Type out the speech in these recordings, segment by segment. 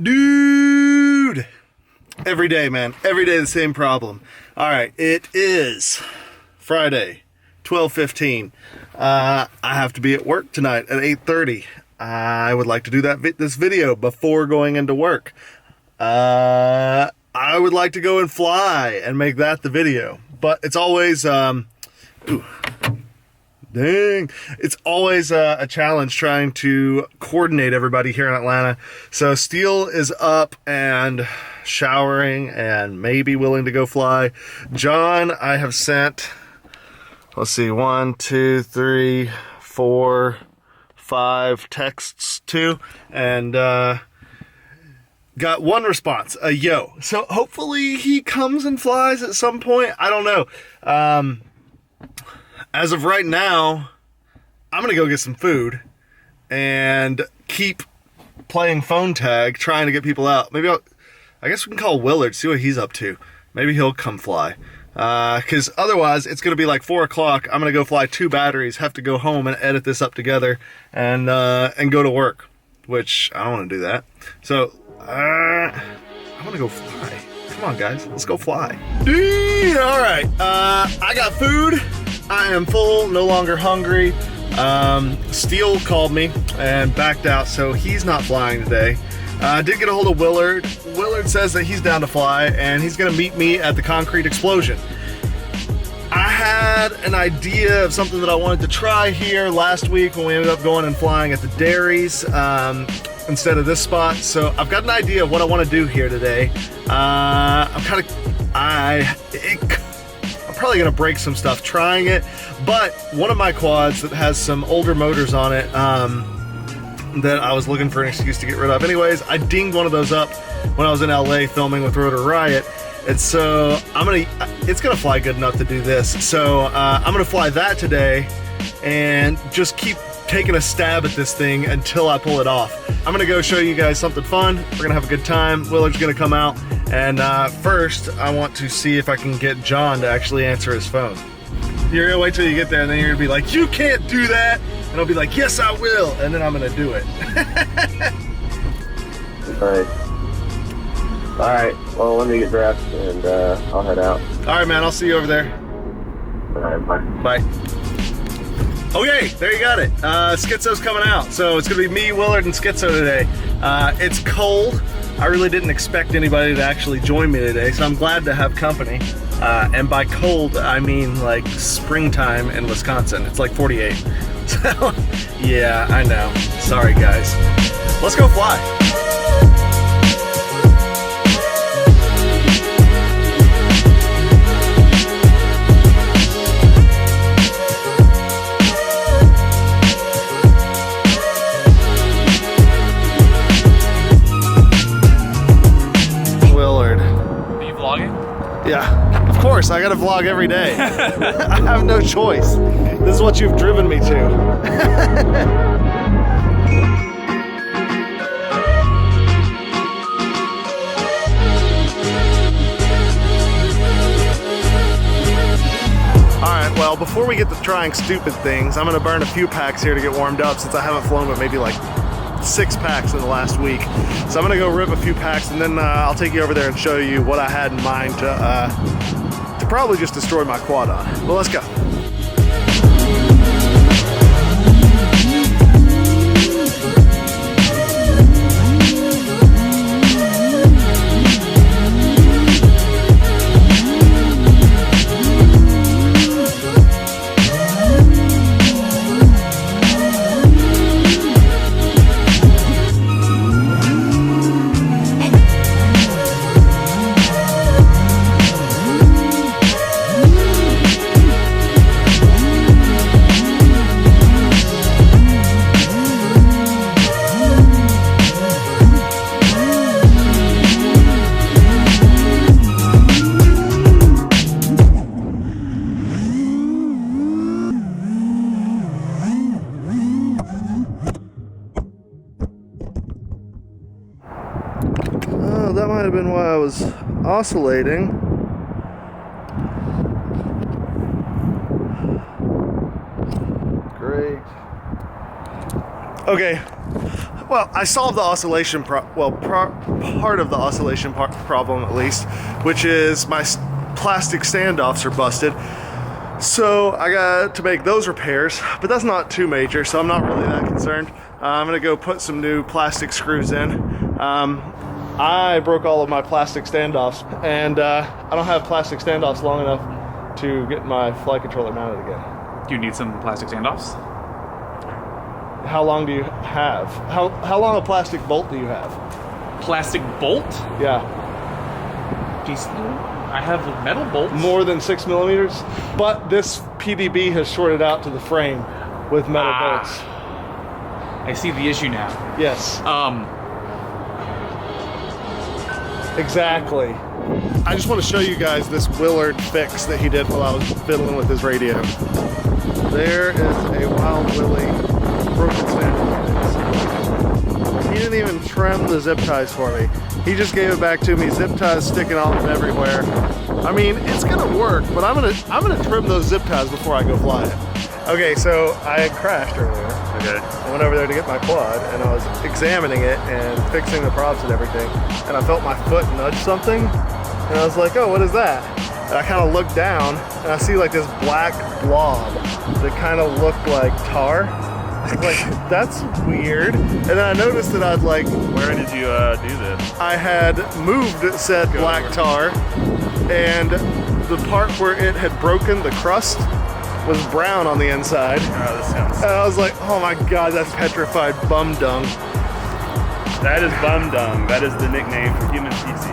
Dude! Every day, man. Every day the same problem. Alright, it is Friday, 12:15. I have to be at work tonight at 8:30. I would like to do this video before going into work. I would like to go and fly and make that the video. But it's always, it's always a challenge trying to coordinate everybody here in Atlanta. So Steele is up and showering and maybe willing to go fly. John, I have sent, let's see, 1, 2, 3, 4, 5 texts to, and got one response, a yo. So hopefully he comes and flies at some point. I don't know. As of right now, I'm gonna go get some food and keep playing phone tag, trying to get people out. Maybe I guess we can call Willard, see what he's up to. Maybe he'll come fly. Because otherwise, it's gonna be like 4 o'clock. I'm gonna go fly 2 batteries, have to go home and edit this up together, and go to work, which I don't want to do that. So I want to go fly. Come on, guys, let's go fly. All right, I got food. I am full, no longer hungry. Steele called me and backed out, so he's not flying today. I did get a hold of Willard. Willard says that he's down to fly, and he's gonna meet me at the concrete explosion. I had an idea of something that I wanted to try here last week when we ended up going and flying at the dairies instead of this spot. So I've got an idea of what I want to do here today. I'm probably gonna break some stuff trying it, but one of my quads that has some older motors on it that I was looking for an excuse to get rid of. Anyways, I dinged one of those up when I was in LA filming with Rotor Riot, and so it's gonna fly good enough to do this. So I'm gonna fly that today and just keep taking a stab at this thing until I pull it off. I'm gonna go show you guys something fun. We're gonna have a good time. Willard's gonna come out, and first I want to see if I can get John to actually answer his phone. You're gonna wait till you get there, and then you're gonna be like, you can't do that, and I'll be like, yes I will, and then I'm gonna do it. Alright, well, let me get dressed and I'll head out. Alright, man, I'll see you over there. Alright, bye. Bye. Okay, there you got it. Schizo's coming out. So it's gonna be me, Willard, and Schizo today. It's cold. I really didn't expect anybody to actually join me today, so I'm glad to have company. And by cold, I mean like springtime in Wisconsin. It's like 48. So, yeah, I know. Sorry, guys. Let's go fly. Yeah, of course, I gotta vlog every day. I have no choice. This is what you've driven me to. Alright, well, before we get to trying stupid things, I'm gonna burn a few packs here to get warmed up since I haven't flown but maybe like 6 packs in the last week. So I'm gonna go rip a few packs, and then I'll take you over there and show you what I had in mind to probably just destroy my quad on. Well, let's go. That might have been why I was oscillating. Great. Okay, Well, I solved the oscillation part of the oscillation problem at least, which is my plastic standoffs are busted. So I got to make those repairs, but that's not too major, so I'm not really that concerned. I'm gonna go put some new plastic screws in. I broke all of my plastic standoffs, and I don't have plastic standoffs long enough to get my flight controller mounted again. Do you need some plastic standoffs? How long do you have? How long a plastic bolt do you have? Plastic bolt? Yeah. Jeez, I have metal bolts. More than 6 millimeters, but this PDB has shorted out to the frame with metal bolts. I see the issue now. Yes. Exactly. I just want to show you guys this Willard fix that he did while I was fiddling with his radio. There is a Wild Willie broken standoff. He didn't even trim the zip ties for me. He just gave it back to me, zip ties sticking off everywhere. I mean, it's gonna work, but I'm gonna trim those zip ties before I go fly it. Okay, so I had crashed earlier. Okay. I went over there to get my quad, and I was examining it and fixing the props and everything, and I felt my foot nudge something, and I was like, oh, what is that? And I kind of looked down, and I see like this black blob that kind of looked like tar. Like, that's weird. And then I noticed that I'd like... Where did you do this? I had moved said black tar, and the part where it had broken, the crust, was brown on the inside. Oh, this sounds... And I was like, oh my god, that's petrified bum dung. That is bum dung. That is the nickname for human feces.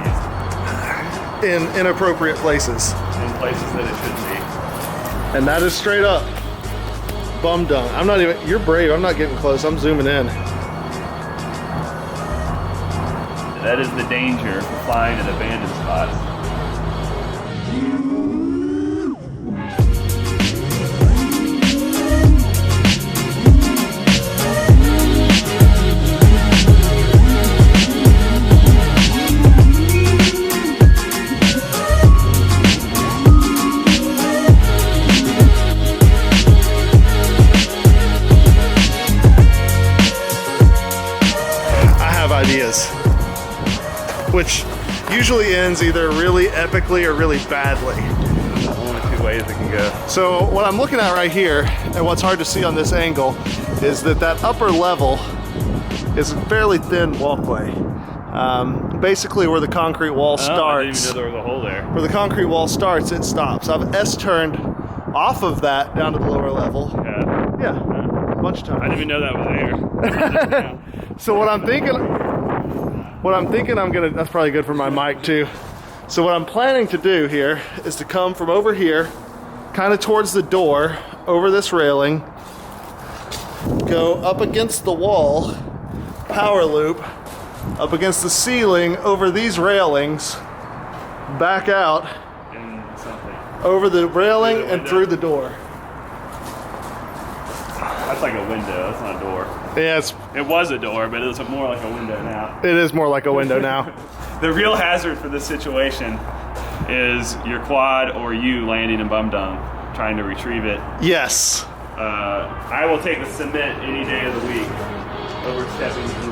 In inappropriate places. In places that it shouldn't be. And that is straight up bum dung. I'm not even, you're brave, I'm not getting close, I'm zooming in. That is the danger of flying at abandoned spots. Ideas, which usually ends either really epically or really badly. Only two ways it can go. So what I'm looking at right here, and what's hard to see on this angle, is that upper level is a fairly thin walkway. Basically where the concrete wall starts. I didn't even know there was a hole there. Where the concrete wall starts, it stops. I've S-turned off of that down to the lower level. Yeah, a bunch of times. I didn't even know that was there. So what I'm thinking that's probably good for my mic too. So what I'm planning to do here is to come from over here, kind of towards the door, over this railing, go up against the wall, power loop, up against the ceiling, over these railings, back out, And something. over the railing and through the door. That's like a window, that's not a door. Yeah, It was a door, but it's more like a window now. it is more like a window now. The real hazard for this situation is your quad or you landing in bum dung, trying to retrieve it. Yes. I will take the cement any day of the week over stepping into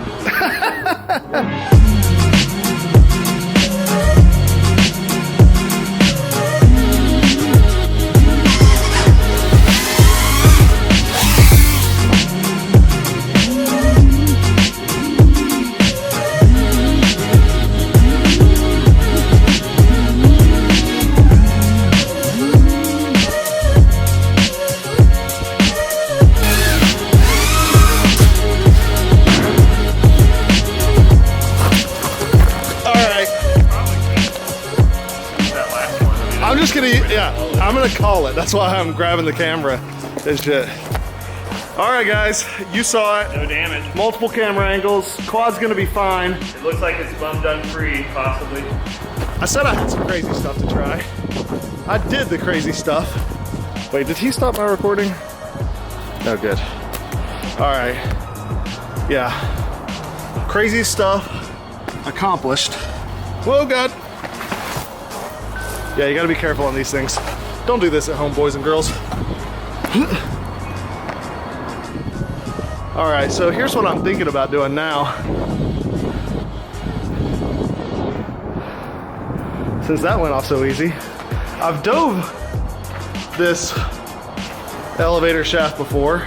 I'm gonna call it. That's why I'm grabbing the camera and shit. All right, guys, you saw it. No damage. Multiple camera angles. Quad's gonna be fine. It looks like it's bum dung free, possibly. I said I had some crazy stuff to try. I did the crazy stuff. Wait, did he stop my recording? No, good. All right. Yeah. Crazy stuff accomplished. Whoa, God. Yeah, you gotta be careful on these things. Don't do this at home, boys and girls. All right, so here's what I'm thinking about doing now. Since that went off so easy, I've dove this elevator shaft before,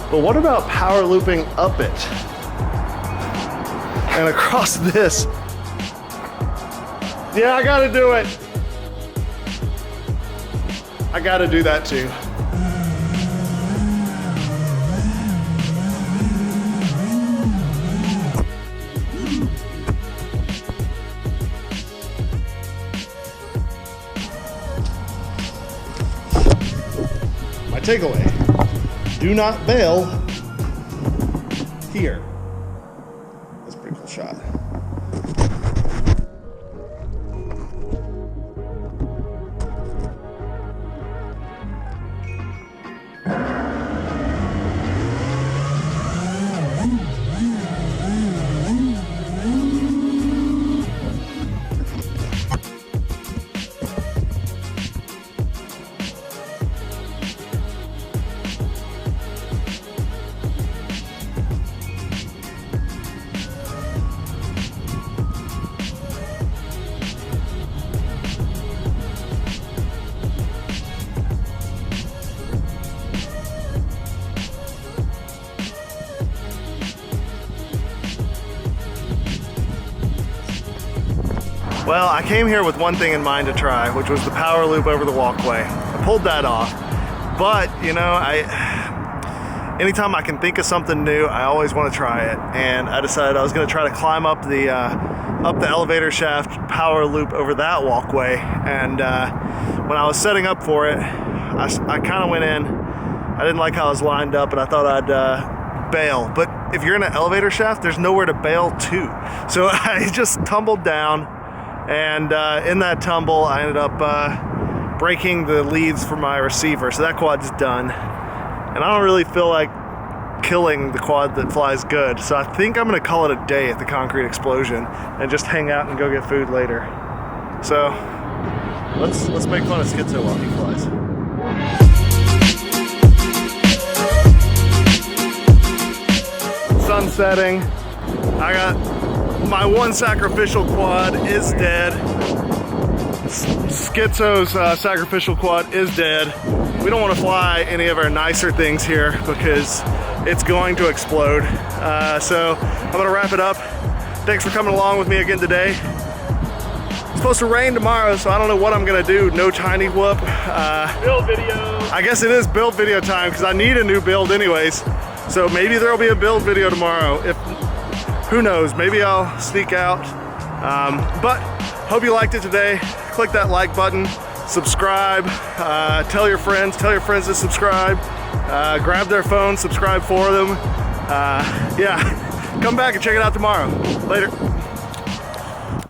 but what about power looping up it and across this? Yeah, I gotta do it. I gotta do that too. My takeaway, do not bail here. That's a pretty cool shot. Well, I came here with one thing in mind to try, which was the power loop over the walkway. I pulled that off, but you know, anytime I can think of something new, I always want to try it. And I decided I was going to try to climb up the elevator shaft, power loop over that walkway. And when I was setting up for it, I kind of went in. I didn't like how I was lined up, and I thought I'd bail. But if you're in an elevator shaft, there's nowhere to bail to. So I just tumbled down. And in that tumble, I ended up breaking the leads for my receiver, so that quad's done. And I don't really feel like killing the quad that flies good, so I think I'm gonna call it a day at the concrete explosion and just hang out and go get food later. So let's make fun of Schizo while he flies. Sun setting. I got my one sacrificial quad is dead. Schizo's sacrificial quad is dead. We don't want to fly any of our nicer things here because it's going to explode. So I'm gonna wrap it up. Thanks for coming along with me again today. It's supposed to rain tomorrow, so I don't know what I'm gonna do. No tiny whoop. Build video. I guess it is build video time because I need a new build anyways. So maybe there'll be a build video tomorrow. Who knows, maybe I'll sneak out. But hope you liked it today. Click that like button, subscribe, tell your friends to subscribe, grab their phone, subscribe for them. Yeah, come back and check it out tomorrow. Later.